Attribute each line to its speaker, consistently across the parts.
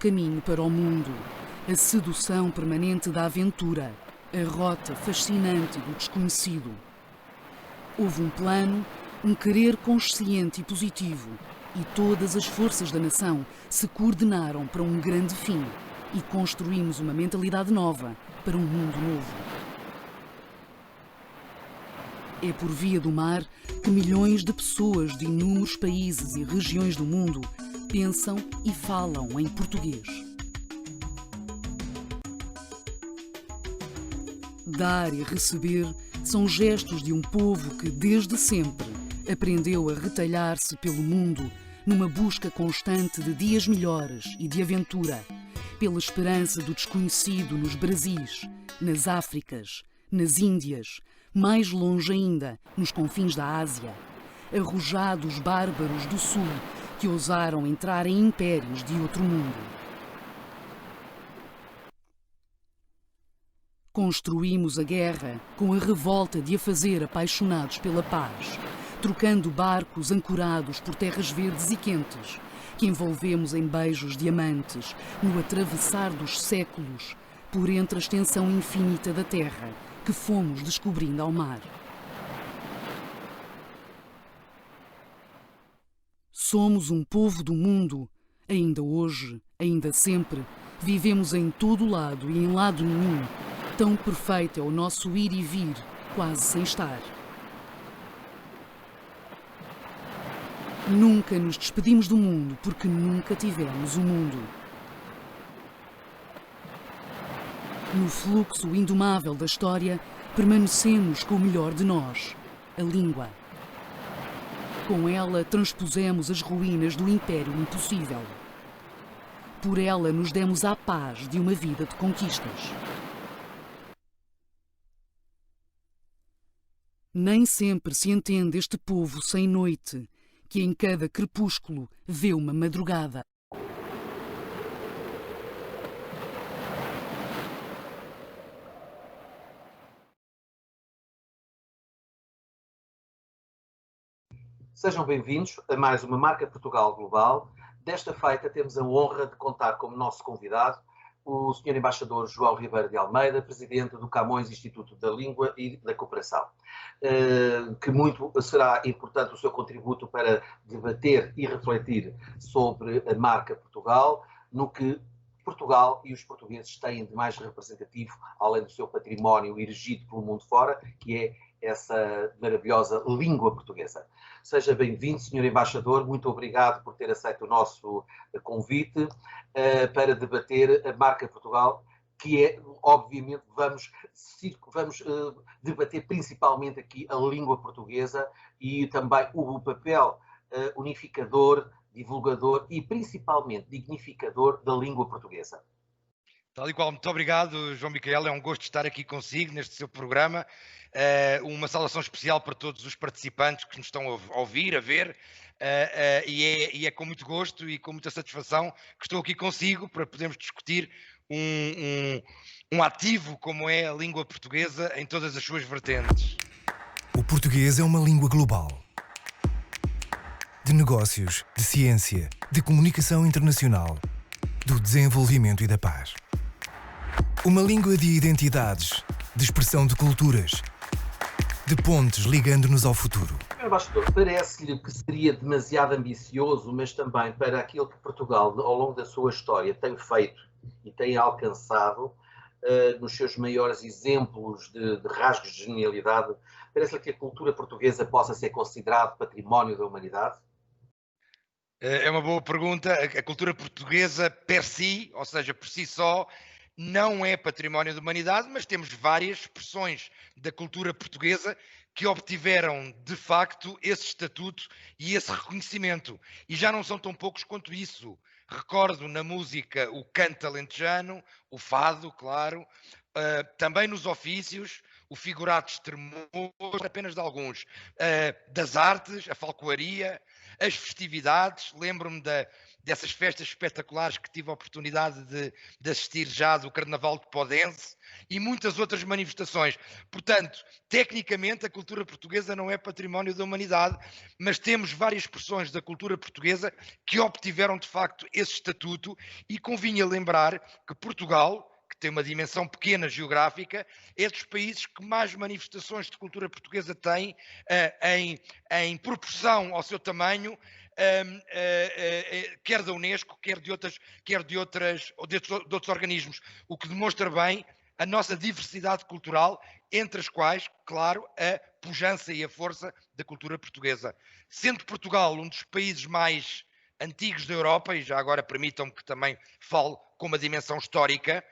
Speaker 1: caminho para o mundo, a sedução permanente da aventura, a rota fascinante do desconhecido. Houve um plano, um querer consciente e positivo, e todas as forças da nação se coordenaram para um grande fim e construímos uma mentalidade nova para um mundo novo. É por via do mar que milhões de pessoas de inúmeros países e regiões do mundo pensam e falam em português. Dar e receber são gestos de um povo que, desde sempre, aprendeu a retalhar-se pelo mundo numa busca constante de dias melhores e de aventura, pela esperança do desconhecido nos Brasis, nas Áfricas, nas Índias, mais longe ainda, nos confins da Ásia, arrojados bárbaros do Sul que ousaram entrar em impérios de outro mundo. Construímos a guerra com a revolta de a fazer apaixonados pela paz, trocando barcos ancorados por terras verdes e quentes, que envolvemos em beijos diamantes no atravessar dos séculos, por entre a extensão infinita da terra que fomos descobrindo ao mar. Somos um povo do mundo, ainda hoje, ainda sempre, vivemos em todo lado e em lado nenhum. Tão perfeito é o nosso ir e vir, quase sem estar. Nunca nos despedimos do mundo porque nunca tivemos o mundo. No fluxo indomável da história, permanecemos com o melhor de nós, a língua. Com ela transpusemos as ruínas do Império Impossível. Por ela nos demos à paz de uma vida de conquistas. Nem sempre se entende este povo sem noite, que em cada crepúsculo vê uma madrugada.
Speaker 2: Sejam bem-vindos a mais uma Marca Portugal Global. Desta feita temos a honra de contar como nosso convidado o Sr. Embaixador João Ribeiro de Almeida, Presidente do Camões Instituto da Língua e da Cooperação, que muito será importante o seu contributo para debater e refletir sobre a marca Portugal, no que Portugal e os portugueses têm de mais representativo, além do seu património erigido pelo mundo fora, que é essa maravilhosa língua portuguesa. Seja bem-vindo, Sr. Embaixador, muito obrigado por ter aceito o nosso convite para debater a marca Portugal, que é, obviamente, vamos debater principalmente aqui a língua portuguesa e também o papel unificador, divulgador e principalmente dignificador da língua portuguesa.
Speaker 3: Tal e qual, muito obrigado, João Micael, é um gosto estar aqui consigo neste seu programa. Uma saudação especial para todos os participantes que nos estão a ouvir, a ver, e é com muito gosto e com muita satisfação que estou aqui consigo para podermos discutir um ativo como é a língua portuguesa em todas as suas vertentes.
Speaker 4: O português é uma língua global. De negócios, de ciência, de comunicação internacional, do desenvolvimento e da paz. Uma língua de identidades, de expressão de culturas, de pontes ligando-nos ao futuro.
Speaker 2: Embaixador, parece-lhe que seria demasiado ambicioso, mas também para aquilo que Portugal, ao longo da sua história, tem feito e tem alcançado, nos seus maiores exemplos de rasgos de genialidade, parece-lhe que a cultura portuguesa possa ser considerada património da humanidade?
Speaker 3: É uma boa pergunta. A cultura portuguesa per si, ou seja, por si só, não é património da humanidade, mas temos várias expressões da cultura portuguesa que obtiveram, de facto, esse estatuto e esse reconhecimento. E já não são tão poucos quanto isso. Recordo na música o canto alentejano, o fado, claro, também nos ofícios, o figurado extremoso, apenas de alguns, das artes, a falcoaria, as festividades, lembro-me dessas festas espetaculares que tive a oportunidade de assistir já, do Carnaval de Podense e muitas outras manifestações. Portanto, tecnicamente a cultura portuguesa não é património da humanidade, mas temos várias expressões da cultura portuguesa que obtiveram de facto esse estatuto, e convinha lembrar que Portugal, que tem uma dimensão pequena geográfica, é dos países que mais manifestações de cultura portuguesa tem em proporção ao seu tamanho, quer da Unesco, quer de outros organismos, o que demonstra bem a nossa diversidade cultural, entre as quais, claro, a pujança e a força da cultura portuguesa. Sendo Portugal um dos países mais antigos da Europa, e já agora permitam-me que também fale com uma dimensão histórica,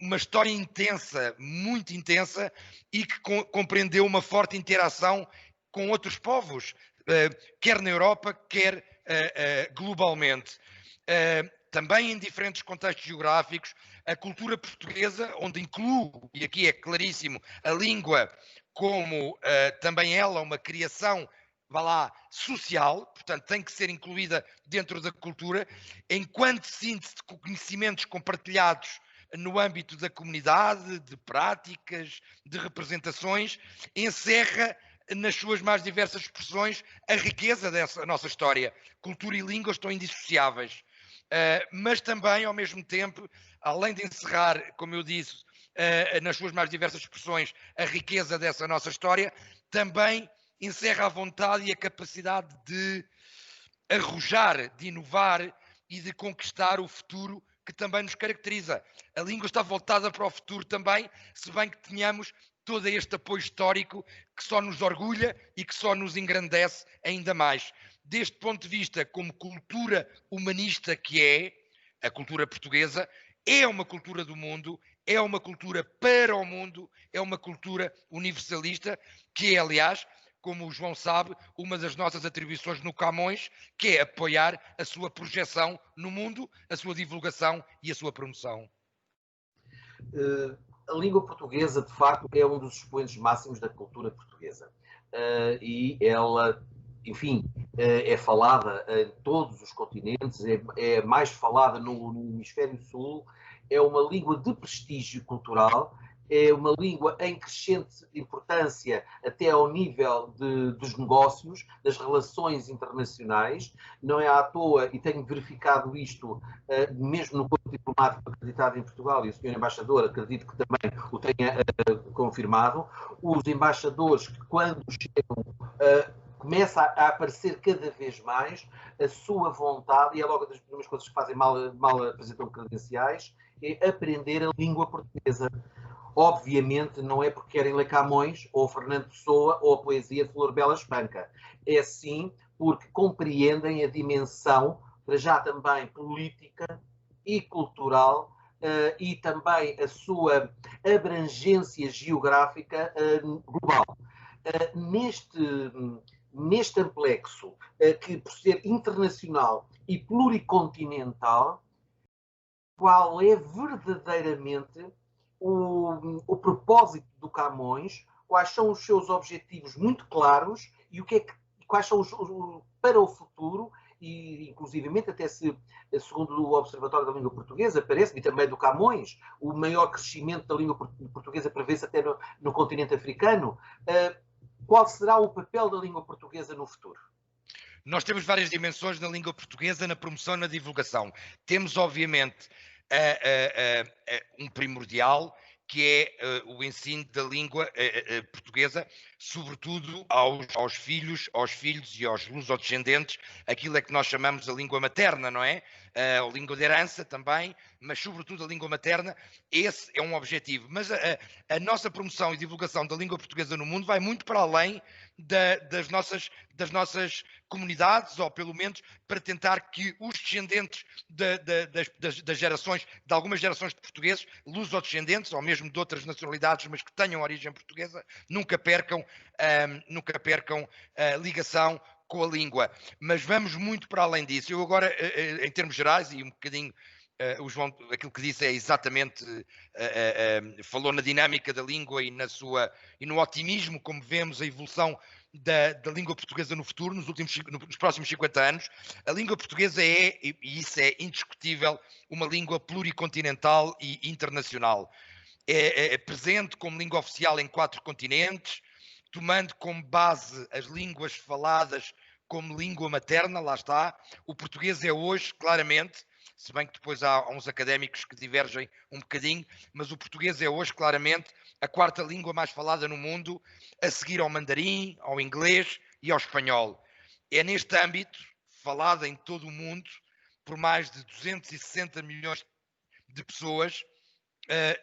Speaker 3: uma história intensa, muito intensa, e que compreendeu uma forte interação com outros povos, quer na Europa, quer globalmente. Também em diferentes contextos geográficos, a cultura portuguesa, onde incluo, e aqui é claríssimo, a língua como também ela uma criação, vá lá, social, portanto tem que ser incluída dentro da cultura, enquanto síntese de conhecimentos compartilhados no âmbito da comunidade, de práticas, de representações, encerra nas suas mais diversas expressões a riqueza dessa nossa história. Cultura e língua estão indissociáveis, mas também, ao mesmo tempo, além de encerrar, como eu disse, nas suas mais diversas expressões, a riqueza dessa nossa história, também encerra a vontade e a capacidade de arrojar, de inovar e de conquistar o futuro que também nos caracteriza. A língua está voltada para o futuro também, se bem que tenhamos todo este apoio histórico que só nos orgulha e que só nos engrandece ainda mais. Deste ponto de vista, como cultura humanista que é, a cultura portuguesa é uma cultura do mundo, é uma cultura para o mundo, é uma cultura universalista, que é, aliás, como o João sabe, uma das nossas atribuições no Camões, que é apoiar a sua projeção no mundo, a sua divulgação e a sua promoção.
Speaker 2: A língua portuguesa, de facto, é um dos expoentes máximos da cultura portuguesa. E ela, enfim, é falada em todos os continentes, é mais falada no Hemisfério Sul, é uma língua de prestígio cultural, é uma língua em crescente importância até ao nível dos negócios, das relações internacionais. Não é à toa, e tenho verificado isto mesmo no corpo diplomático acreditado em Portugal, e o Sr. Embaixador acredito que também o tenha confirmado, os embaixadores, quando chegam, começa a aparecer cada vez mais a sua vontade, e é logo das primeiras coisas que fazem mal apresentam credenciais, é aprender a língua portuguesa. Obviamente não é porque querem ler Camões, ou Fernando Pessoa, ou a poesia de Flor Bela Espanca. É sim porque compreendem a dimensão, para já também política e cultural, e também a sua abrangência geográfica global. Neste amplexo, que por ser internacional e pluricontinental, qual é verdadeiramente o propósito do Camões, quais são os seus objetivos muito claros e quais são para o futuro, e inclusivamente até segundo o Observatório da Língua Portuguesa, parece-me, e também do Camões, o maior crescimento da língua portuguesa prevê-se até no continente africano. Qual será o papel da língua portuguesa no futuro?
Speaker 3: Nós temos várias dimensões na língua portuguesa, na promoção e na divulgação. Temos, obviamente, um primordial, que é o ensino da língua portuguesa, sobretudo aos filhos e aos lusodescendentes, aquilo é que nós chamamos a língua materna, não é? A língua de herança também, mas sobretudo a língua materna. Esse é um objetivo. Mas a nossa promoção e divulgação da língua portuguesa no mundo vai muito para além das nossas comunidades, ou pelo menos para tentar que os descendentes das gerações, de algumas gerações de portugueses, lusodescendentes, ou mesmo de outras nacionalidades, mas que tenham origem portuguesa, nunca percam a ligação com a língua. Mas vamos muito para além disso. Eu agora, em termos gerais, e um bocadinho o João, aquilo que disse é exatamente, falou na dinâmica da língua e no otimismo, como vemos a evolução da língua portuguesa no futuro, nos próximos 50 anos. A língua portuguesa é, e isso é indiscutível, uma língua pluricontinental e internacional. É presente como língua oficial em 4 continentes, tomando como base as línguas faladas como língua materna, lá está. O português é hoje, claramente, se bem que depois há uns académicos que divergem um bocadinho, mas o português é hoje, claramente, a 4ª língua mais falada no mundo, a seguir ao mandarim, ao inglês e ao espanhol. É neste âmbito, falada em todo o mundo, por mais de 260 milhões de pessoas,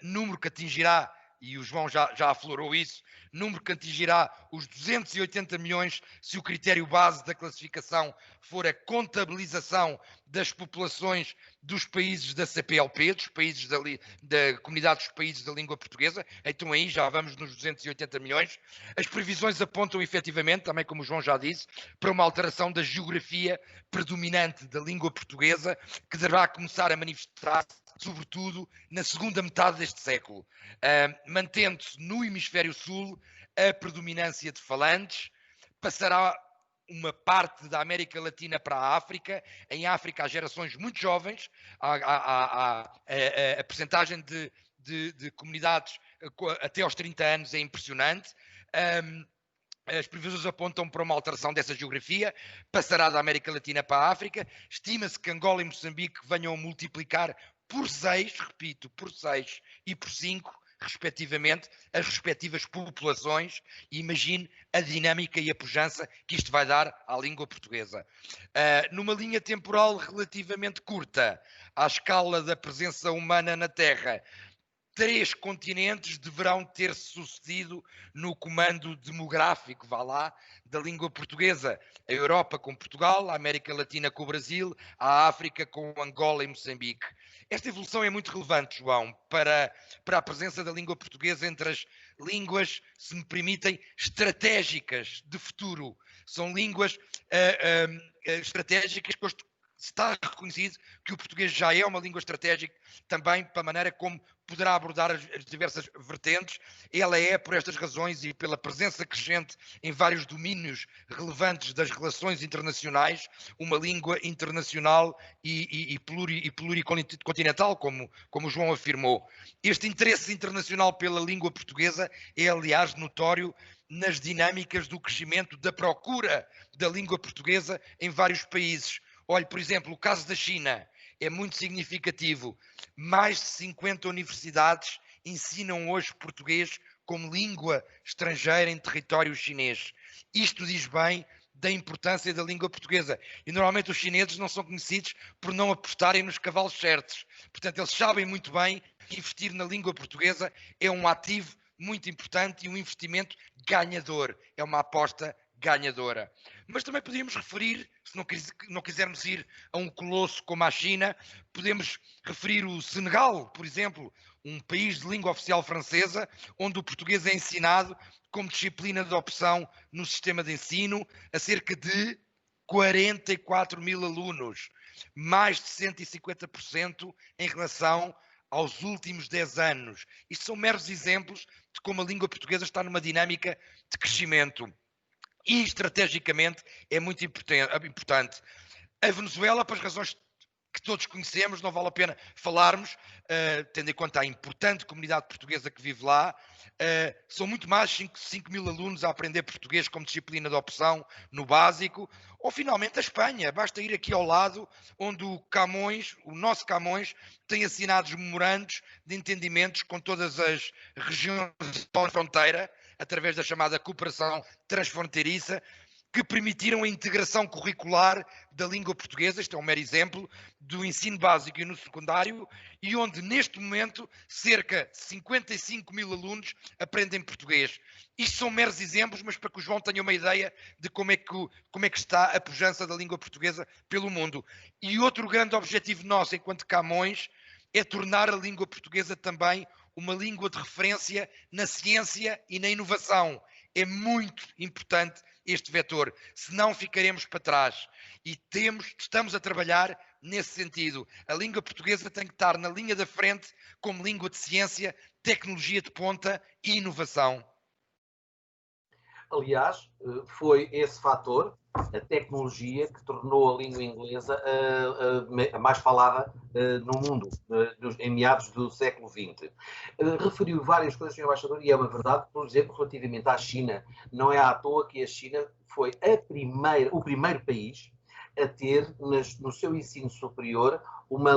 Speaker 3: número que atingirá, e o João já aflorou isso, número que atingirá os 280 milhões se o critério base da classificação for a contabilização das populações dos países da CPLP, dos países da Comunidade dos Países da Língua Portuguesa. Então aí já vamos nos 280 milhões. As previsões apontam efetivamente, também como o João já disse, para uma alteração da geografia predominante da língua portuguesa, que deverá começar a manifestar-se sobretudo na segunda metade deste século, mantendo-se no hemisfério sul a predominância de falantes. Passará uma parte da América Latina para a África. Em África há gerações muito jovens, a percentagem de comunidades até aos 30 anos é impressionante. As previsões apontam para uma alteração dessa geografia, passará da América Latina para a África. Estima-se que Angola e Moçambique venham a multiplicar por 6, repito, por 6 e por 5, respectivamente, as respectivas populações, e imagine a dinâmica e a pujança que isto vai dar à língua portuguesa. Numa linha temporal relativamente curta, à escala da presença humana na Terra, 3 continentes deverão ter sucedido no comando demográfico, vá lá, da língua portuguesa. A Europa com Portugal, a América Latina com o Brasil, a África com Angola e Moçambique. Esta evolução é muito relevante, João, para a presença da língua portuguesa entre as línguas, se me permitem, estratégicas de futuro. São línguas estratégicas que está reconhecido que o português já é uma língua estratégica também para a maneira como poderá abordar as diversas vertentes. Ela é, por estas razões e pela presença crescente em vários domínios relevantes das relações internacionais, uma língua internacional e pluricontinental, como o João afirmou. Este interesse internacional pela língua portuguesa é, aliás, notório nas dinâmicas do crescimento da procura da língua portuguesa em vários países. Olhe, por exemplo, o caso da China é muito significativo. Mais de 50 universidades ensinam hoje português como língua estrangeira em território chinês. Isto diz bem da importância da língua portuguesa. E normalmente os chineses não são conhecidos por não apostarem nos cavalos certos. Portanto, eles sabem muito bem que investir na língua portuguesa é um ativo muito importante e um investimento ganhador. É uma aposta ganhadora. Mas também podíamos referir, se não quisermos ir a um colosso como a China, podemos referir o Senegal, por exemplo, um país de língua oficial francesa, onde o português é ensinado como disciplina de opção no sistema de ensino a cerca de 44 mil alunos, mais de 150% em relação aos últimos 10 anos. Isto são meros exemplos de como a língua portuguesa está numa dinâmica de crescimento. E, estrategicamente, é muito importante. A Venezuela, por as razões que todos conhecemos, não vale a pena falarmos, tendo em conta a importante comunidade portuguesa que vive lá. São muito mais 5 mil alunos a aprender português como disciplina de opção no básico. Ou, finalmente, a Espanha. Basta ir aqui ao lado, onde o nosso Camões, tem assinado memorandos de entendimentos com todas as regiões da fronteira, através da chamada cooperação transfronteiriça, que permitiram a integração curricular da língua portuguesa, este é um mero exemplo, do ensino básico e no secundário, e onde neste momento cerca de 55 mil alunos aprendem português. Isto são meros exemplos, mas para que o João tenha uma ideia de como é que está a pujança da língua portuguesa pelo mundo. E outro grande objetivo nosso, enquanto Camões, é tornar a língua portuguesa também uma língua de referência na ciência e na inovação. É muito importante este vetor, senão ficaremos para trás. E estamos a trabalhar nesse sentido. A língua portuguesa tem que estar na linha da frente como língua de ciência, tecnologia de ponta e inovação.
Speaker 2: Aliás, foi esse fator, a tecnologia, que tornou a língua inglesa a mais falada no mundo, em meados do século XX. Referiu várias coisas, Sr. Embaixador, e é uma verdade, por exemplo, relativamente à China. Não é à toa que a China foi o primeiro país a ter no seu ensino superior uma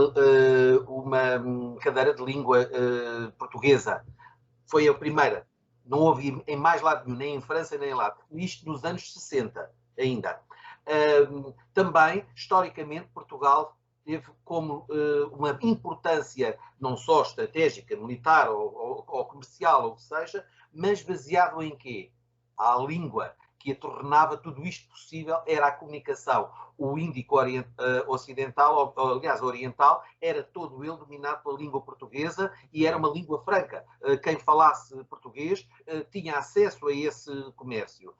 Speaker 2: cadeira de língua portuguesa. Foi a primeira. Não houve em mais lado nenhum, nem em França, nem em lado. Isto nos anos 60 ainda. Também, historicamente, Portugal teve como uma importância não só estratégica, militar ou comercial, ou o que seja, mas baseado em quê? A língua que a tornava tudo isto possível era a comunicação. O índico ocidental, ou, aliás, oriental, era todo ele dominado pela língua portuguesa e era uma língua franca. Quem falasse português tinha acesso a esse comércio.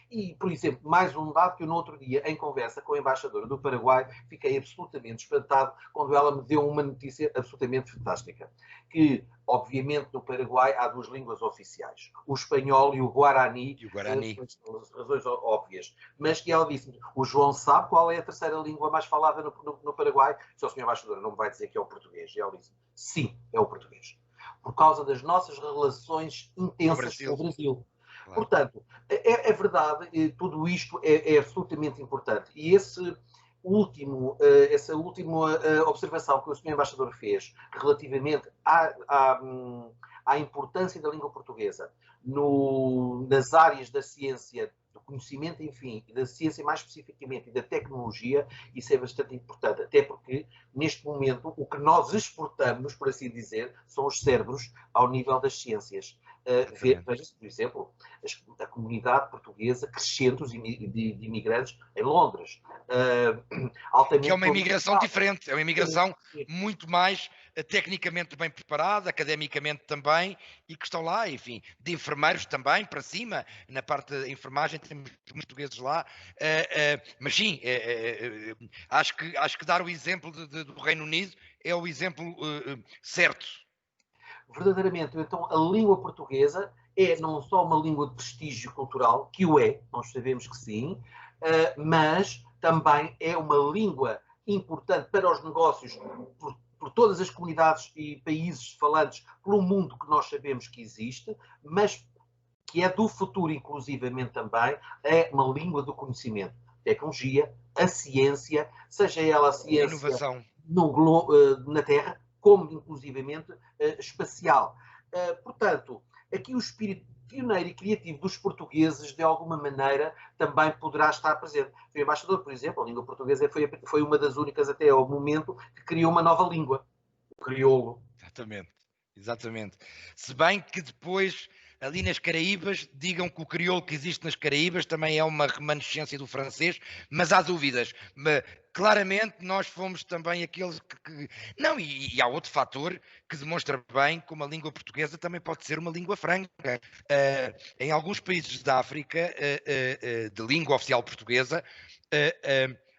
Speaker 2: E, por exemplo, mais um dado que eu no outro dia, em conversa com a embaixadora do Paraguai, fiquei absolutamente espantado quando ela me deu uma notícia absolutamente fantástica. Que, obviamente, no Paraguai há duas línguas oficiais, o espanhol e o guarani. Pelas razões óbvias. Mas que ela disse, o João sabe qual é a terceira língua mais falada no Paraguai? Se o Sr. Embaixador não me vai dizer que é o português. E ela disse, sim, é o português. Por causa das nossas relações intensas com o Brasil. Claro. Portanto, é verdade, tudo isto é absolutamente importante. E essa última observação que o Sr. Embaixador fez relativamente à importância da língua portuguesa nas áreas da ciência, do conhecimento, enfim, e da ciência mais especificamente e da tecnologia, isso é bastante importante, até porque, neste momento, o que nós exportamos, por assim dizer, são os cérebros ao nível das ciências. Veja-se, por exemplo, a comunidade portuguesa crescente de imigrantes em Londres.
Speaker 3: Que é uma imigração diferente, é uma imigração muito mais tecnicamente bem preparada, academicamente também, e que estão lá, enfim, de enfermeiros também, para cima, na parte da enfermagem temos portugueses lá, mas sim, acho que dar o exemplo do Reino Unido é o exemplo certo.
Speaker 2: Verdadeiramente, então a língua portuguesa é não só uma língua de prestígio cultural, que o é, nós sabemos que sim, mas também é uma língua importante para os negócios por todas as comunidades e países falantes pelo mundo que nós sabemos que existe, mas que é do futuro inclusivamente também, é uma língua do conhecimento. Tecnologia, a ciência, seja ela a ciência
Speaker 3: inovação
Speaker 2: na Terra, como inclusivamente espacial. Portanto, aqui o espírito pioneiro e criativo dos portugueses, de alguma maneira, também poderá estar presente. O embaixador, por exemplo, a língua portuguesa foi uma das únicas até ao momento que criou uma nova língua, o crioulo.
Speaker 3: Exatamente. Se bem que depois, ali nas Caraíbas, digam que o crioulo que existe nas Caraíbas também é uma remanescência do francês, mas há dúvidas. Claramente nós fomos também aqueles que... Não, e há outro fator que demonstra bem como a língua portuguesa também pode ser uma língua franca. Em alguns países da África, de língua oficial portuguesa,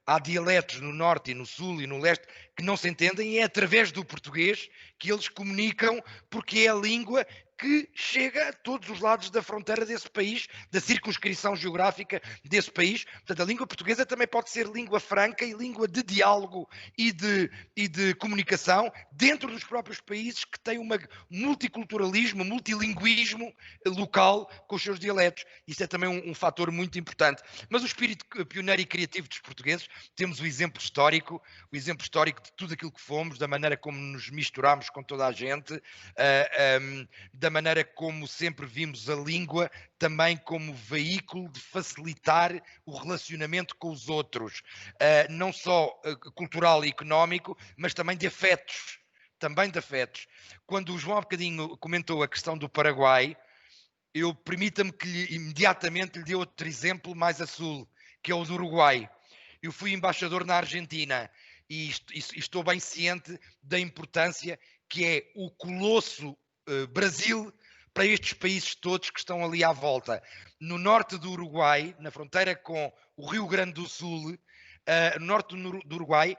Speaker 3: há dialetos no norte e no sul e no leste que não se entendem e é através do português que eles comunicam, porque é a língua que chega a todos os lados da fronteira desse país, da circunscrição geográfica desse país. Portanto, a língua portuguesa também pode ser língua franca e língua de diálogo e de comunicação dentro dos próprios países que têm um multiculturalismo, multilinguismo local com os seus dialetos. Isso é também um fator muito importante. Mas o espírito pioneiro e criativo dos portugueses, temos o exemplo histórico de tudo aquilo que fomos, da maneira como nos misturamos com toda a gente, da maneira como sempre vimos a língua também como veículo de facilitar o relacionamento com os outros, não só cultural e económico, mas também de afetos. Quando o João há bocadinho comentou a questão do Paraguai, permita-me que imediatamente lhe dê outro exemplo mais a sul, que é o do Uruguai. Eu fui embaixador na Argentina e estou bem ciente da importância que é o colosso Brasil para estes países todos que estão ali à volta. No norte do Uruguai, na fronteira com o Rio Grande do Sul, no norte do Uruguai,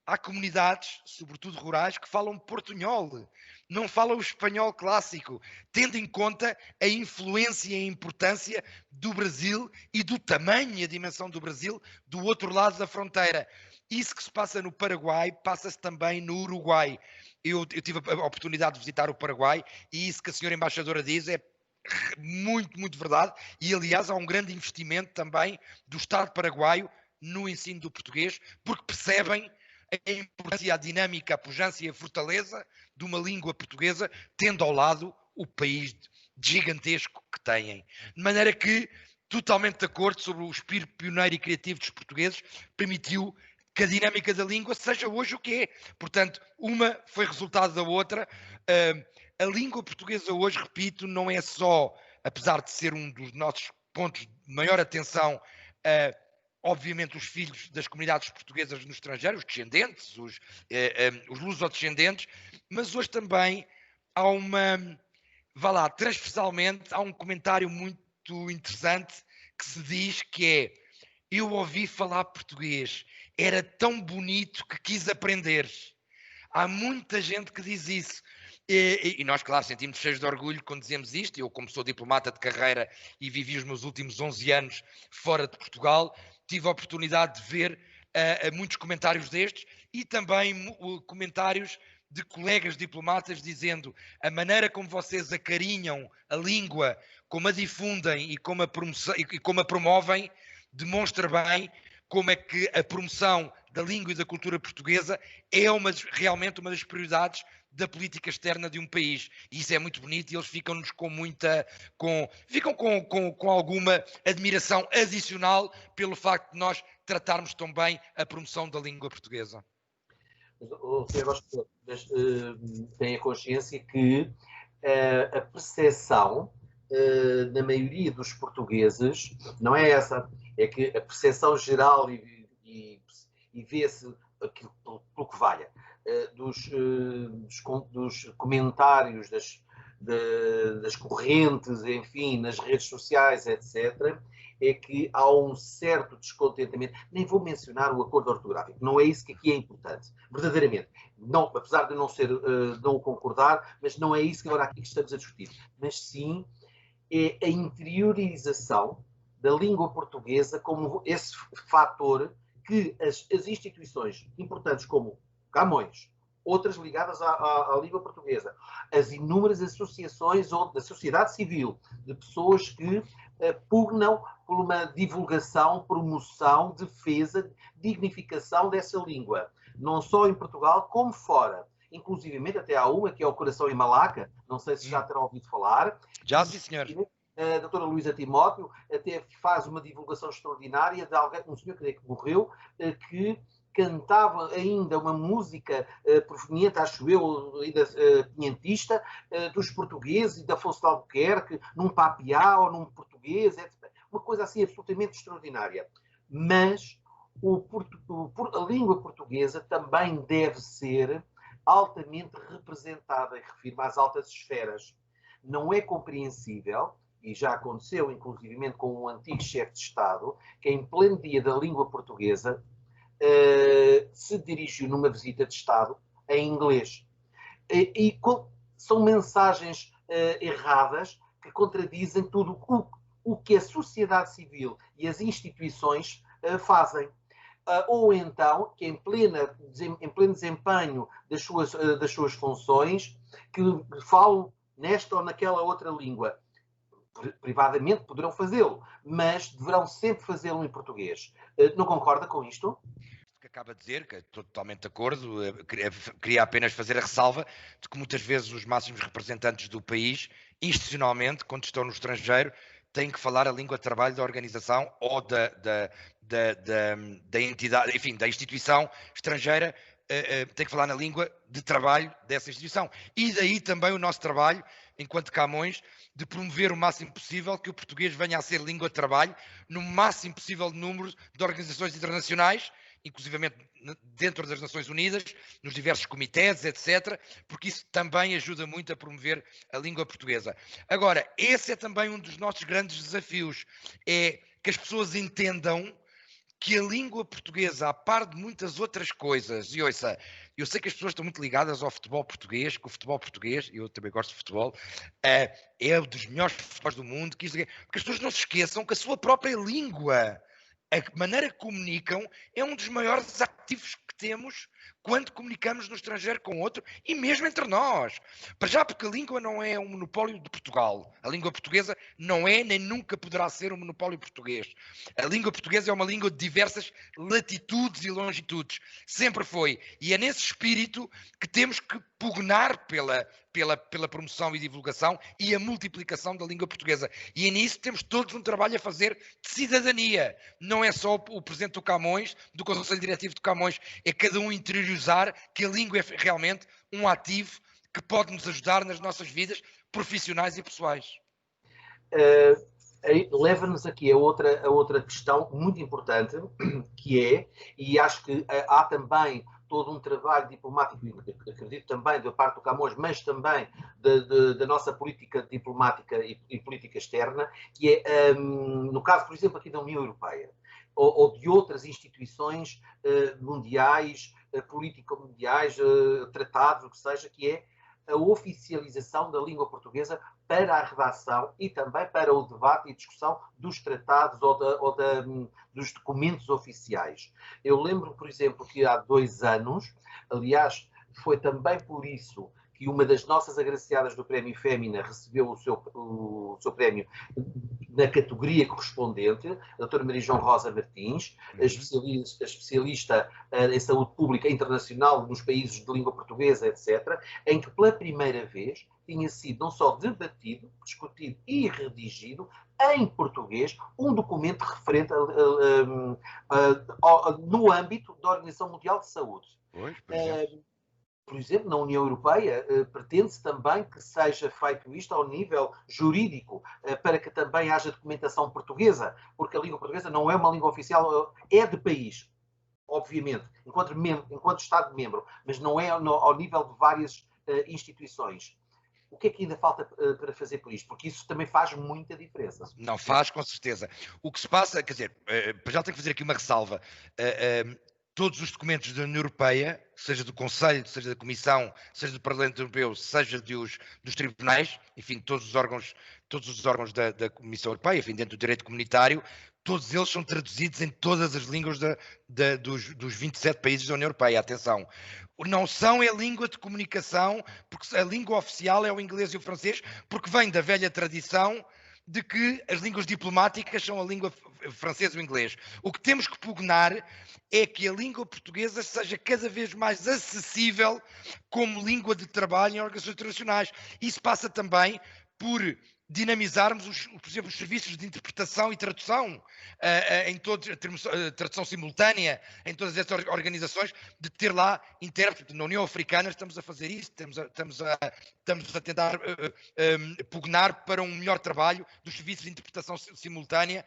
Speaker 3: há comunidades, sobretudo rurais, que falam portunhol, não falam o espanhol clássico, tendo em conta a influência e a importância do Brasil e do tamanho e a dimensão do Brasil do outro lado da fronteira. Isso que se passa no Paraguai, passa-se também no Uruguai. Eu tive a oportunidade de visitar o Paraguai e isso que a senhora embaixadora diz é muito, muito verdade. E, aliás, há um grande investimento também do Estado paraguaio no ensino do português, porque percebem a importância, a dinâmica, a pujança e a fortaleza de uma língua portuguesa, tendo ao lado o país gigantesco que têm. De maneira que, totalmente de acordo sobre o espírito pioneiro e criativo dos portugueses, permitiu que a dinâmica da língua seja hoje o que é. Portanto, uma foi resultado da outra. A língua portuguesa hoje, repito, não é só, apesar de ser um dos nossos pontos de maior atenção, obviamente os filhos das comunidades portuguesas no estrangeiro, os descendentes, os lusodescendentes, mas hoje também há transversalmente, há um comentário muito interessante que se diz que é: eu ouvi falar português, era tão bonito que quis aprender. Há muita gente que diz isso. E nós, claro, sentimos cheios de orgulho quando dizemos isto. Eu, como sou diplomata de carreira e vivi os meus últimos 11 anos fora de Portugal, tive a oportunidade de ver muitos comentários destes e também comentários de colegas diplomatas dizendo a maneira como vocês acarinham a língua, como a difundem e como a promovem, demonstra bem como é que a promoção da língua e da cultura portuguesa é realmente uma das prioridades da política externa de um país. E isso é muito bonito e eles ficam-nos com alguma admiração adicional pelo facto de nós tratarmos tão bem a promoção da língua portuguesa.
Speaker 2: O Sr. Embaixador tem a consciência que a percepção na maioria dos portugueses não é essa, é que a percepção geral e vê-se aquilo pelo que valha dos comentários das correntes, enfim, nas redes sociais, etc., é que há um certo descontentamento. Nem vou mencionar o acordo ortográfico, não é isso que aqui é importante, verdadeiramente. Não, apesar de não concordar, mas não é isso que agora aqui que estamos a discutir. Mas sim é a interiorização da língua portuguesa como esse fator que as instituições importantes como Camões, outras ligadas à língua portuguesa, as inúmeras associações ou da sociedade civil, de pessoas que pugnam por uma divulgação, promoção, defesa, dignificação dessa língua, não só em Portugal como fora. Inclusivamente até há uma que é o Coração em Malaca, não sei se já terá ouvido falar.
Speaker 3: Já, sim, senhor.
Speaker 2: A doutora Luísa Timóteo até faz uma divulgação extraordinária de alguém, um senhor que morreu, que cantava ainda uma música proveniente, acho eu, ainda quinhentista, dos portugueses e da Afonso de Albuquerque, num papiá ou num português, etc. Uma coisa assim absolutamente extraordinária. Mas a língua portuguesa também deve ser altamente representada, e refiro-me às altas esferas. Não é compreensível, e já aconteceu inclusivamente com um antigo chefe de Estado, que em pleno dia da língua portuguesa se dirigiu numa visita de Estado em inglês. São mensagens erradas que contradizem tudo o que a sociedade civil e as instituições fazem. Ou então, que em pleno desempenho das suas funções, que falam nesta ou naquela outra língua. Privadamente poderão fazê-lo, mas deverão sempre fazê-lo em português. Não concorda com isto?
Speaker 3: Que acaba de dizer, que estou totalmente de acordo, queria apenas fazer a ressalva de que muitas vezes os máximos representantes do país, institucionalmente, quando estão no estrangeiro, têm que falar a língua de trabalho da organização ou da entidade, enfim, da instituição estrangeira, tem que falar na língua de trabalho dessa instituição. E daí também o nosso trabalho, enquanto Camões, de promover o máximo possível que o português venha a ser língua de trabalho no máximo possível número de organizações internacionais, inclusivamente dentro das Nações Unidas, nos diversos comitês, etc., porque isso também ajuda muito a promover a língua portuguesa. Agora, esse é também um dos nossos grandes desafios, é que as pessoas entendam que a língua portuguesa, a par de muitas outras coisas, e ouça, eu sei que as pessoas estão muito ligadas ao futebol português, que o futebol português, eu também gosto de futebol, é um dos melhores futebols do mundo, porque as pessoas não se esqueçam que a sua própria língua, a maneira que comunicam, é um dos maiores ativos que temos quando comunicamos no estrangeiro com outro e mesmo entre nós. Para já, porque a língua não é um monopólio de Portugal. A língua portuguesa não é nem nunca poderá ser um monopólio português. A língua portuguesa é uma língua de diversas latitudes e longitudes. Sempre foi. E é nesse espírito que temos que pugnar pela promoção e divulgação e a multiplicação da língua portuguesa. E é nisso que temos todos um trabalho a fazer de cidadania. Não é só o presidente do Camões, do Conselho Diretivo do Camões, é cada um interiorizar que a língua é realmente um ativo que pode nos ajudar nas nossas vidas profissionais e pessoais.
Speaker 2: Leva-nos aqui a outra questão muito importante, que é, e acho que há também todo um trabalho diplomático, acredito também da parte do Camões, mas também da nossa política diplomática e política externa, que é, no caso, por exemplo, aqui da União Europeia, ou de outras instituições mundiais, político-mundiais, tratados, o que seja, que é a oficialização da língua portuguesa para a redação e também para o debate e discussão dos tratados dos documentos oficiais. Eu lembro, por exemplo, que há 2 anos, aliás, foi também por isso que uma das nossas agraciadas do Prémio Fémina recebeu o seu prémio na categoria correspondente, a doutora Maria João Rosa Martins, especialista em saúde pública internacional nos países de língua portuguesa, etc., em que pela primeira vez tinha sido não só debatido, discutido e redigido em português um documento referente no âmbito da Organização Mundial de Saúde. Por exemplo, na União Europeia, pretende-se também que seja feito isto ao nível jurídico, para que também haja documentação portuguesa, porque a língua portuguesa não é uma língua oficial, é de país, obviamente, enquanto Estado-membro, mas não é ao nível de várias instituições. O que é que ainda falta para fazer por isto? Porque isso também faz muita diferença.
Speaker 3: Não faz, com certeza. O que se passa, quer dizer, já tenho que fazer aqui uma ressalva. Todos os documentos da União Europeia, seja do Conselho, seja da Comissão, seja do Parlamento Europeu, seja dos tribunais, enfim, todos os órgãos da Comissão Europeia, enfim, dentro do direito comunitário, todos eles são traduzidos em todas as línguas dos 27 países da União Europeia. Atenção, não são a língua de comunicação, porque a língua oficial é o inglês e o francês, porque vem da velha tradição de que as línguas diplomáticas são a língua francesa e o inglês. O que temos que pugnar é que a língua portuguesa seja cada vez mais acessível como língua de trabalho em organizações internacionais. Isso passa também por dinamizarmos, por exemplo, os serviços de interpretação e tradução, tradução simultânea em todas essas organizações, de ter lá intérprete. Na União Africana estamos a fazer isso, estamos a tentar pugnar para um melhor trabalho dos serviços de interpretação simultânea,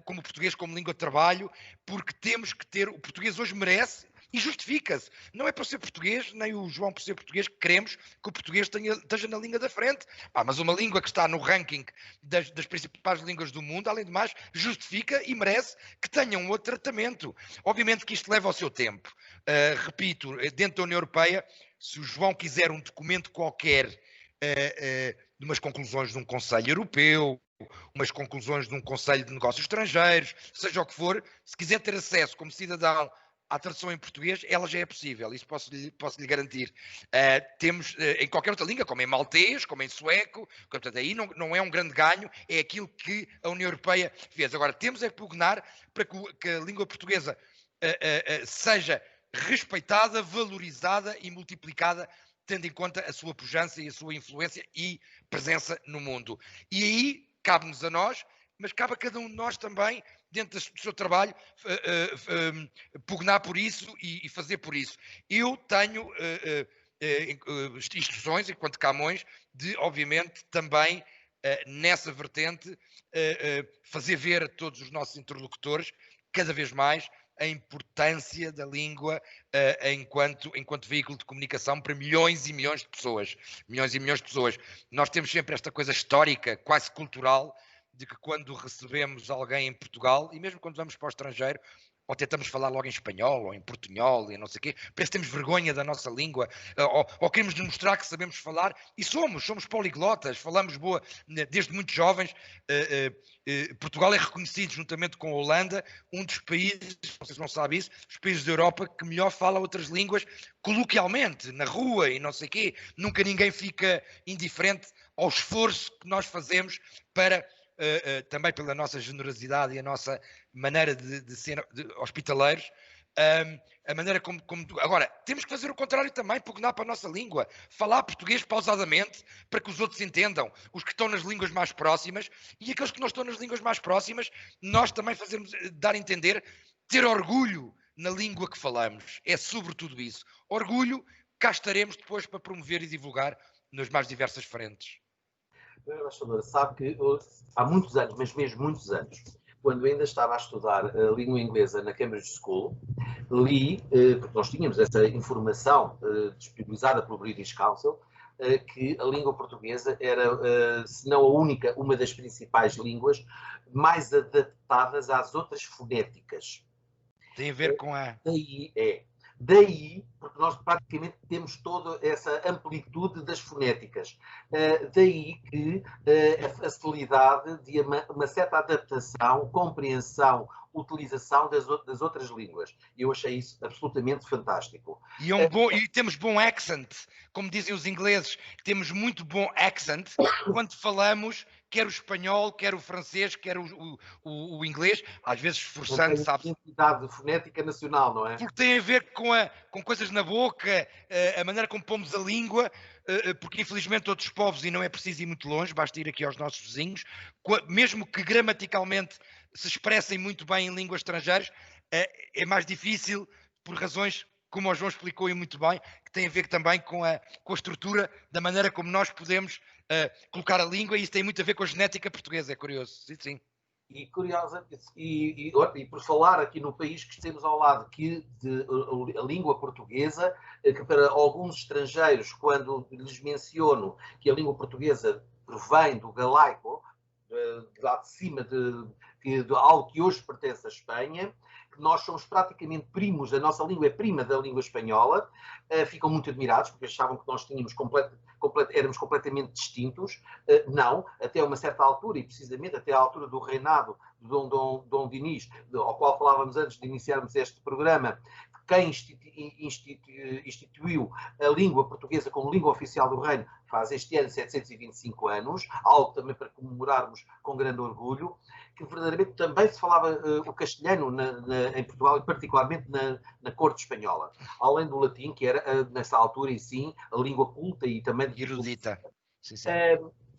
Speaker 3: como o português como língua de trabalho, porque temos que ter, o português hoje merece, e justifica-se. Não é por ser português, nem o João por ser português, que queremos que o português esteja na linha da frente. Mas uma língua que está no ranking das principais línguas do mundo, além de mais, justifica e merece que tenha um outro tratamento. Obviamente que isto leva ao seu tempo. Repito, dentro da União Europeia, se o João quiser um documento qualquer de umas conclusões de um Conselho Europeu, umas conclusões de um Conselho de Negócios Estrangeiros, seja o que for, se quiser ter acesso como cidadão à tradução em português, ela já é possível, isso posso lhe garantir. Temos em qualquer outra língua, como em maltês, como em sueco, portanto, aí não é um grande ganho, é aquilo que a União Europeia fez. Agora, temos é que pugnar para que a língua portuguesa seja respeitada, valorizada e multiplicada, tendo em conta a sua pujança e a sua influência e presença no mundo. E aí cabe-nos a nós, mas cabe a cada um de nós também, dentro do seu trabalho, pugnar por isso e fazer por isso. Eu tenho instruções, enquanto Camões, de, obviamente, também, nessa vertente, fazer ver a todos os nossos interlocutores, cada vez mais, a importância da língua enquanto veículo de comunicação para milhões e milhões de pessoas. Milhões e milhões de pessoas. Nós temos sempre esta coisa histórica, quase cultural, de que quando recebemos alguém em Portugal, e mesmo quando vamos para o estrangeiro, ou tentamos falar logo em espanhol, ou em portunhol, e não sei o quê, parece que temos vergonha da nossa língua, ou queremos demonstrar que sabemos falar, e somos poliglotas, falamos boa, desde muito jovens. Portugal é reconhecido, juntamente com a Holanda, um dos países, vocês não sabem isso, os países da Europa que melhor fala outras línguas, coloquialmente, na rua e não sei o quê. Nunca ninguém fica indiferente ao esforço que nós fazemos para, também pela nossa generosidade e a nossa maneira de ser hospitaleiros, a maneira como... Agora, temos que fazer o contrário também, pugnar para a nossa língua, falar português pausadamente para que os outros entendam, os que estão nas línguas mais próximas, e aqueles que não estão nas línguas mais próximas, nós também fazemos, dar a entender, ter orgulho na língua que falamos. É sobretudo isso. Orgulho, cá estaremos depois para promover e divulgar nas mais diversas frentes.
Speaker 2: Embaixadora, sabe que há muitos anos, mas mesmo muitos anos, quando ainda estava a estudar a língua inglesa na Cambridge School, li, porque nós tínhamos essa informação disponibilizada pelo British Council, que a língua portuguesa era, se não a única, uma das principais línguas mais adaptadas às outras fonéticas.
Speaker 3: Tem a ver com a...
Speaker 2: Daí, porque nós praticamente temos toda essa amplitude das fonéticas, daí que a facilidade de uma certa adaptação, compreensão, utilização das outras línguas. E eu achei isso absolutamente fantástico.
Speaker 3: E temos bom accent, como dizem os ingleses, temos muito bom accent quando falamos, quer o espanhol, quer o francês, quer o inglês, às vezes esforçando, sabe?
Speaker 2: Identidade fonética nacional, não é?
Speaker 3: Porque tem a ver com coisas na boca, a maneira como pomos a língua, porque infelizmente outros povos, e não é preciso ir muito longe, basta ir aqui aos nossos vizinhos, mesmo que gramaticalmente se expressem muito bem em línguas estrangeiras, é mais difícil por razões, como o João explicou e muito bem, que tem a ver também com a estrutura da maneira como nós podemos colocar a língua, e isso tem muito a ver com a genética portuguesa, é curioso. Sim, sim.
Speaker 2: E curiosa, e por falar aqui no país que estamos ao lado, que a língua portuguesa, que para alguns estrangeiros, quando lhes menciono que a língua portuguesa provém do galaico, de lá de cima de algo que hoje pertence à Espanha, que nós somos praticamente primos, a nossa língua é prima da língua espanhola, ficam muito admirados, porque achavam que nós tínhamos éramos completamente distintos. Não, até uma certa altura, e precisamente até à altura do reinado de Dom Dinis, ao qual falávamos antes de iniciarmos este programa, quem instituiu a língua portuguesa como língua oficial do reino faz este ano 725 anos, algo também para comemorarmos com grande orgulho, que verdadeiramente também se falava o castelhano em Portugal, e particularmente na corte espanhola, além do latim, que era, nessa altura, e sim, a língua culta e também
Speaker 3: erudita. Sim, sim.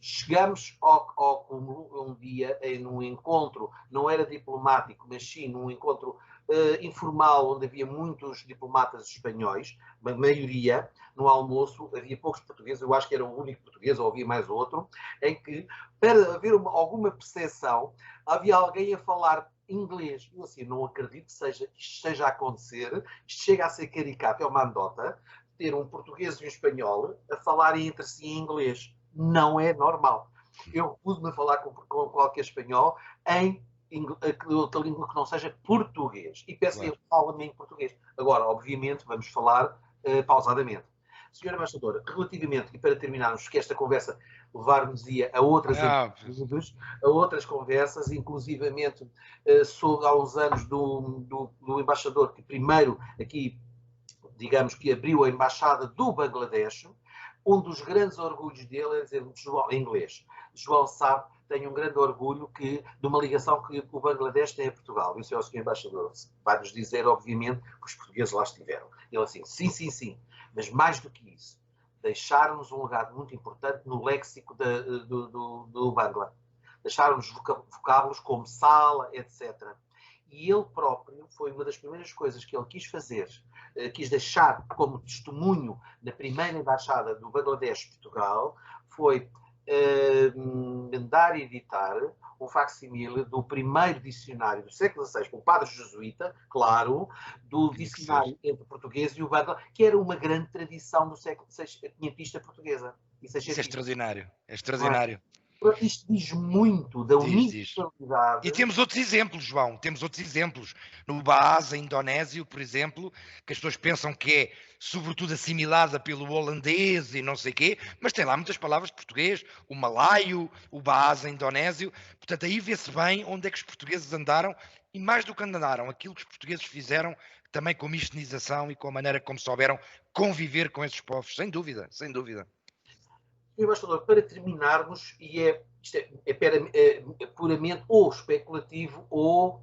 Speaker 2: Chegamos ao cúmulo um dia num encontro, não era diplomático, mas sim num encontro informal, onde havia muitos diplomatas espanhóis, a maioria, no almoço, havia poucos portugueses, eu acho que era o único português, ou havia mais outro, em que, para haver alguma percepção, havia alguém a falar inglês. Eu assim, não acredito que isto esteja a acontecer, isto chega a ser caricato, é uma anedota, ter um português e um espanhol a falarem entre si em inglês. Não é normal. Eu recuso-me a falar com qualquer espanhol em outra língua que não seja português. E peço que ele fale-me em português. Agora, obviamente, vamos falar pausadamente. Senhora Embaixadora, relativamente, e para terminarmos, que esta conversa levar-nos-ia a outras atitudes, a outras conversas, inclusivamente soube há uns anos do embaixador que primeiro aqui, digamos, que abriu a embaixada do Bangladesh. Um dos grandes orgulhos dele é dizer João, em inglês. João sabe, tem um grande orgulho de uma ligação que o Bangladesh tem a Portugal. Isso é o Sr. Embaixador. Vai-nos dizer, obviamente, que os portugueses lá estiveram. Ele assim, sim. Mas mais do que isso, deixaram-nos um legado muito importante no léxico do Bangla. Deixaram-nos vocábulos como sala, etc. E ele próprio foi uma das primeiras coisas que ele quis fazer, quis deixar como testemunho na primeira embaixada do Bangladesh Portugal, foi mandar editar um facsimile do primeiro dicionário do século XVI, com o padre jesuíta, claro, do dicionário entre o português e o Bangla, que era uma grande tradição do século XVI, quinhentista portuguesa.
Speaker 3: Isso é extraordinário, é extraordinário.
Speaker 2: Isto diz muito da universalidade.
Speaker 3: E temos outros exemplos, João, temos outros exemplos. No Bahasa indonésio, por exemplo, que as pessoas pensam que é sobretudo assimilada pelo holandês e não sei quê, mas tem lá muitas palavras de português, o malaio, o Bahasa indonésio. Portanto, aí vê-se bem onde é que os portugueses andaram e mais do que andaram, aquilo que os portugueses fizeram também com a mistenização e com a maneira como souberam conviver com esses povos, sem dúvida, sem dúvida.
Speaker 2: Sr. Embaixador, para terminarmos, e isto é puramente ou especulativo ou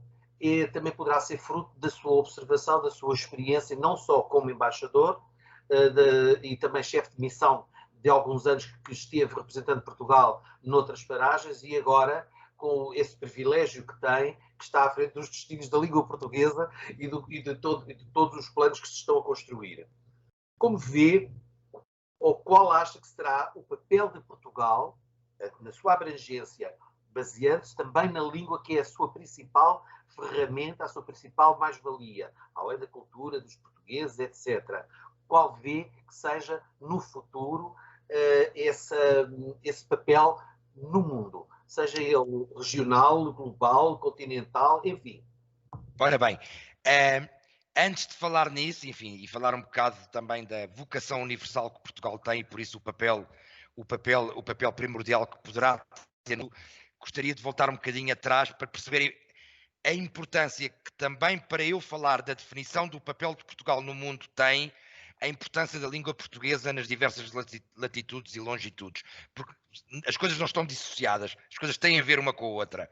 Speaker 2: também poderá ser fruto da sua observação, da sua experiência, não só como embaixador e também chefe de missão de alguns anos que esteve representando Portugal noutras paragens e agora com esse privilégio que tem, que está à frente dos destinos da língua portuguesa e de todos os planos que se estão a construir. Como vê, ou qual acha que será o papel de Portugal, na sua abrangência, baseando-se também na língua que é a sua principal ferramenta, a sua principal mais-valia, além da cultura dos portugueses, etc. Qual vê que seja, no futuro, esse papel no mundo? Seja ele regional, global, continental, enfim.
Speaker 3: Ora bem, antes de falar nisso, enfim, e falar um bocado também da vocação universal que Portugal tem, e por isso o papel primordial que poderá ter, gostaria de voltar um bocadinho atrás para perceberem a importância que também para eu falar da definição do papel de Portugal no mundo tem a importância da língua portuguesa nas diversas latitudes e longitudes, porque as coisas não estão dissociadas, as coisas têm a ver uma com a outra.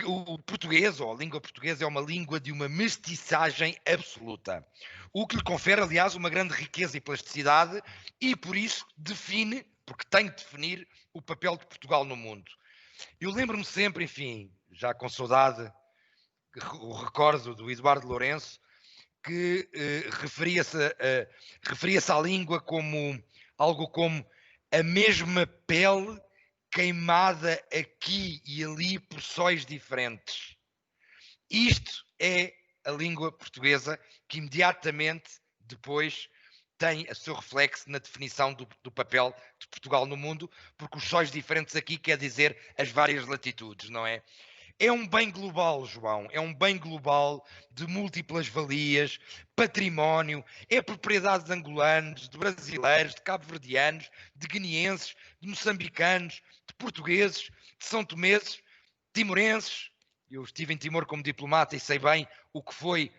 Speaker 3: O português, ou a língua portuguesa, é uma língua de uma mestiçagem absoluta, o que lhe confere, aliás, uma grande riqueza e plasticidade e, por isso, define, porque tem de definir, o papel de Portugal no mundo. Eu lembro-me sempre, enfim, já com saudade, o recordo do Eduardo Lourenço, que referia-se à língua como algo como a mesma pele queimada aqui e ali por sóis diferentes. Isto é a língua portuguesa que imediatamente depois tem o seu reflexo na definição do papel de Portugal no mundo, porque os sóis diferentes aqui quer dizer as várias latitudes, não é? É um bem global, João, é um bem global de múltiplas valias, património, é propriedade de angolanos, de brasileiros, de cabo-verdianos, de guineenses, de moçambicanos, de portugueses, de são-tomenses, timorenses. Eu estive em Timor como diplomata e sei bem o que foi,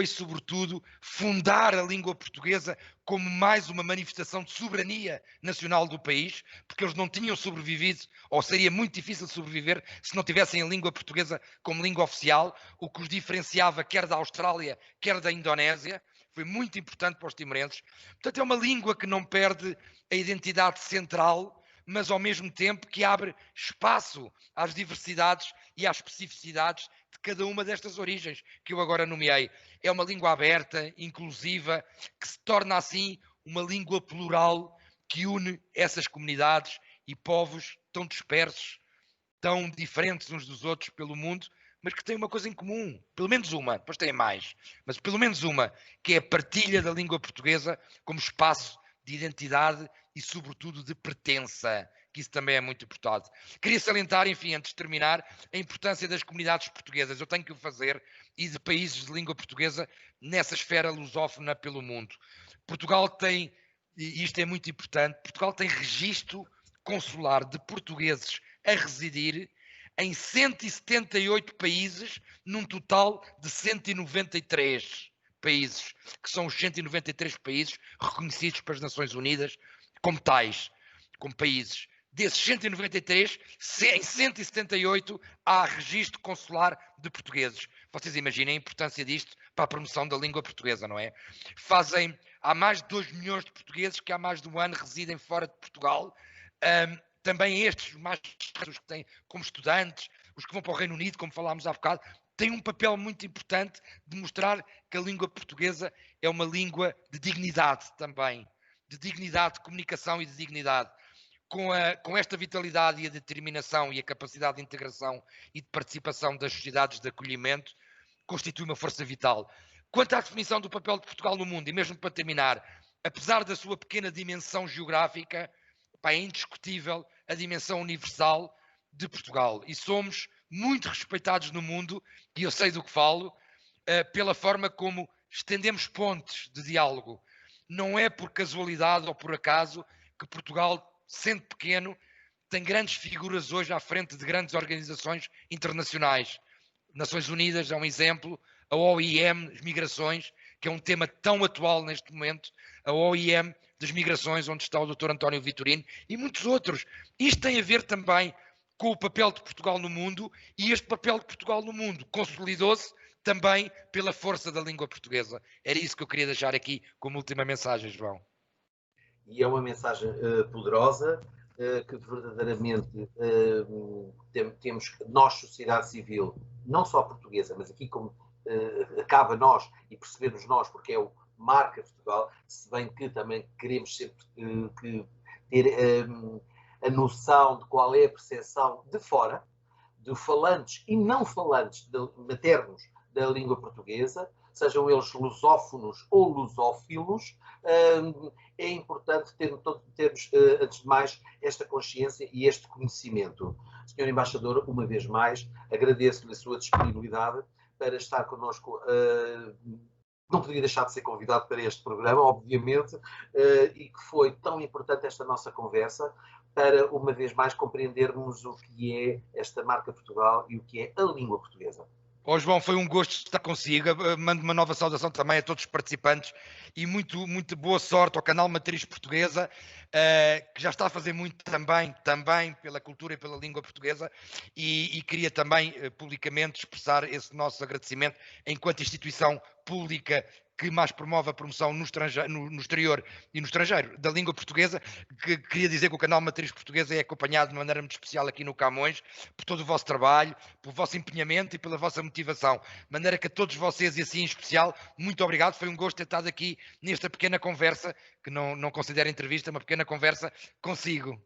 Speaker 3: sobretudo, fundar a língua portuguesa como mais uma manifestação de soberania nacional do país, porque eles não tinham sobrevivido, ou seria muito difícil sobreviver, se não tivessem a língua portuguesa como língua oficial, o que os diferenciava quer da Austrália, quer da Indonésia. Foi muito importante para os timorenses. Portanto, é uma língua que não perde a identidade central, mas ao mesmo tempo que abre espaço às diversidades e às especificidades de cada uma destas origens que eu agora nomeei. É uma língua aberta, inclusiva, que se torna assim uma língua plural que une essas comunidades e povos tão dispersos, tão diferentes uns dos outros pelo mundo, mas que têm uma coisa em comum, pelo menos uma, depois têm mais, mas pelo menos uma, que é a partilha da língua portuguesa como espaço de identidade e, sobretudo, de pertença, que isso também é muito importante. Queria salientar, enfim, antes de terminar, a importância das comunidades portuguesas. Eu tenho que o fazer, e de países de língua portuguesa nessa esfera lusófona pelo mundo. Portugal tem, e isto é muito importante, Portugal tem registro consular de portugueses a residir em 178 países, num total de 193 países, que são os 193 países reconhecidos pelas Nações Unidas como tais, como países. Desses 193, em 178 há registro consular de portugueses. Vocês imaginem a importância disto para a promoção da língua portuguesa, não é? Há mais de 2 milhões de portugueses que há mais de um ano residem fora de Portugal. Também estes, os que têm como estudantes, os que vão para o Reino Unido, como falámos há bocado, têm um papel muito importante de mostrar que a língua portuguesa é uma língua de dignidade também, de dignidade, de comunicação e de dignidade. Com esta vitalidade e a determinação e a capacidade de integração e de participação das sociedades de acolhimento, constitui uma força vital. Quanto à definição do papel de Portugal no mundo, e mesmo para terminar, apesar da sua pequena dimensão geográfica, é indiscutível a dimensão universal de Portugal. E somos muito respeitados no mundo, e eu sei do que falo, pela forma como estendemos pontes de diálogo. Não é por casualidade ou por acaso que Portugal, sendo pequeno, tem grandes figuras hoje à frente de grandes organizações internacionais. Nações Unidas é um exemplo, a OIM, as migrações, que é um tema tão atual neste momento, a OIM das migrações, onde está o Dr. António Vitorino, e muitos outros. Isto tem a ver também com o papel de Portugal no mundo, e este papel de Portugal no mundo consolidou-se também pela força da língua portuguesa. Era isso que eu queria deixar aqui como última mensagem, João.
Speaker 2: E é uma mensagem poderosa, que verdadeiramente temos nós, sociedade civil, não só portuguesa, mas aqui como cabe a nós e percebemos nós, porque é o marca Portugal, se bem que também queremos sempre ter a noção de qual é a percepção de fora, de falantes e não falantes maternos da língua portuguesa, sejam eles lusófonos ou lusófilos. É importante termos, antes de mais, esta consciência e este conhecimento. Senhor Embaixador, uma vez mais, agradeço-lhe a sua disponibilidade para estar connosco. Não poderia deixar de ser convidado para este programa, obviamente, e que foi tão importante esta nossa conversa para, uma vez mais, compreendermos o que é esta marca Portugal e o que é a língua portuguesa.
Speaker 3: João, foi um gosto estar consigo. Mando uma nova saudação também a todos os participantes e muito boa sorte ao canal Matriz Portuguesa, que já está a fazer muito também pela cultura e pela língua portuguesa, e queria também publicamente expressar esse nosso agradecimento enquanto instituição pública que mais promove a promoção no exterior e no estrangeiro da língua portuguesa. Que queria dizer que o canal Matriz Portuguesa é acompanhado de maneira muito especial aqui no Camões por todo o vosso trabalho, pelo vosso empenhamento e pela vossa motivação. De maneira que a todos vocês, e assim em especial, muito obrigado. Foi um gosto ter estado aqui nesta pequena conversa, que não considero entrevista, uma pequena conversa consigo.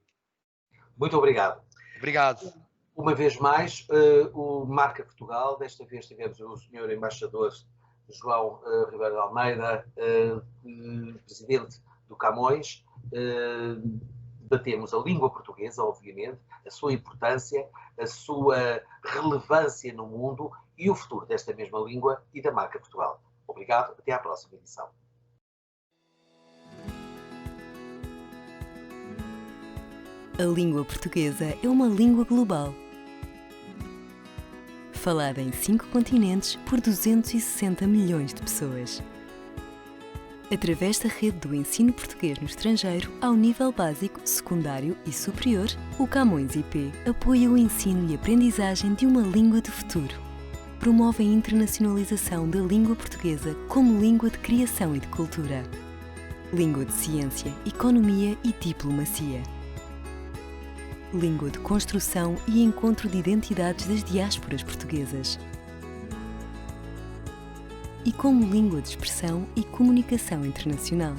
Speaker 2: Muito obrigado.
Speaker 3: Obrigado.
Speaker 2: Uma vez mais, o Marca Portugal. Desta vez tivemos o Sr. Embaixador João Ribeiro de Almeida, presidente do Camões. Debatemos a língua portuguesa, obviamente, a sua importância, a sua relevância no mundo e o futuro desta mesma língua e da marca Portugal. Obrigado, até à próxima edição.
Speaker 5: A língua portuguesa é uma língua global. Falada em 5 continentes por 260 milhões de pessoas. Através da rede do ensino português no estrangeiro, ao nível básico, secundário e superior, o Camões IP apoia o ensino e aprendizagem de uma língua do futuro. Promove a internacionalização da língua portuguesa como língua de criação e de cultura. Língua de ciência, economia e diplomacia. Língua de construção e encontro de identidades das diásporas portuguesas. E como língua de expressão e comunicação internacional.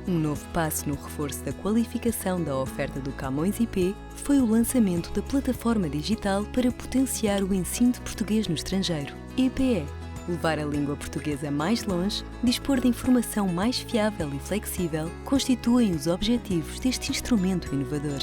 Speaker 5: Um novo passo no reforço da qualificação da oferta do Camões IP foi o lançamento da plataforma digital para potenciar o ensino de português no estrangeiro, EPE. Levar a língua portuguesa mais longe, dispor de informação mais fiável e flexível, constituem os objetivos deste instrumento inovador.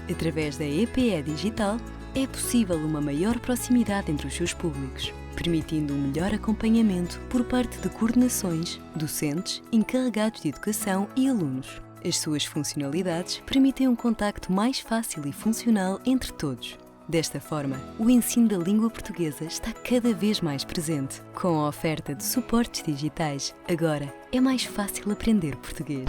Speaker 5: Através da EPE Digital, é possível uma maior proximidade entre os seus públicos, permitindo um melhor acompanhamento por parte de coordenações, docentes, encarregados de educação e alunos. As suas funcionalidades permitem um contacto mais fácil e funcional entre todos. Desta forma, o ensino da língua portuguesa está cada vez mais presente. Com a oferta de suportes digitais, agora é mais fácil aprender português.